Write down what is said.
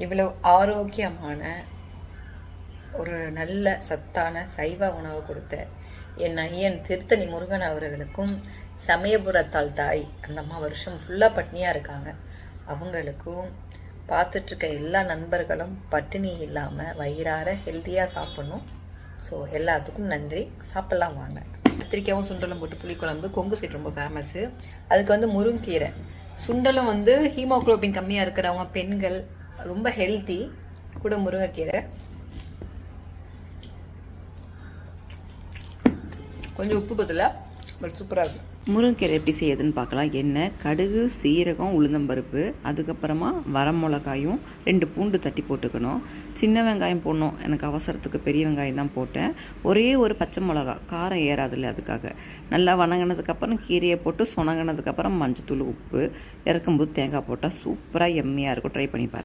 இவ்வளவு ஆரோக்கியமான ஒரு நல்ல சத்தான சைவ உணவு கொடுத்த என் ஐயன் திருத்தணி முருகன் அவர்களுக்கும் சமயபுரத்தால் தாய் அந்த அம்மா வருஷம் ஃபுல்லாக பட்னியாக இருக்காங்க. அவங்களுக்கும் பார்த்துட்ருக்க எல்லா நண்பர்களும் பட்டினி இல்லாமல் வயிறார ஹெல்த்தியாக சாப்பிட்ணும். ஸோ எல்லாத்துக்கும் நன்றி. சாப்பிட்லாம் வாங்க. கத்திரிக்காயும் சுண்டலும் போட்டு புளிக்குழம்பு கொங்கு சைடு ரொம்ப ஃபேமஸ்ஸு. அதுக்கு முருங்கீரை சுண்டலும் ஹீமோக்ளோபின் கம்மியாக இருக்கிறவங்க பெண்கள் ரொம்ப ஹெல்த்தி கூட முருங்கைக்கீரை கொஞ்சம் உப்பு பதிலாக பட் சூப்பராக இருக்கும். முருங்கைக்கீரை எப்படி செய்யுதுன்னு பார்க்கலாம். எண்ணெய், கடுகு, சீரகம், உளுந்தம்பருப்பு, அதுக்கப்புறமா வரமிளகாயும் 2 பூண்டு தட்டி போட்டுக்கணும். சின்ன வெங்காயம் போடணும். எனக்கு அவசரத்துக்கு பெரிய வெங்காயம் தான் போட்டேன். ஒரே ஒரு பச்சை மிளகா, காரம் ஏறாதில்ல அதுக்காக. நல்லா வணங்கினதுக்கப்புறம் கீரையை போட்டு சொனங்கினதுக்கப்புறம் மஞ்சத்தூள், உப்பு, இறக்கும்போது தேங்காய் போட்டால் சூப்பராக எம்மியாக இருக்கும். ட்ரை பண்ணி பாருங்கள்.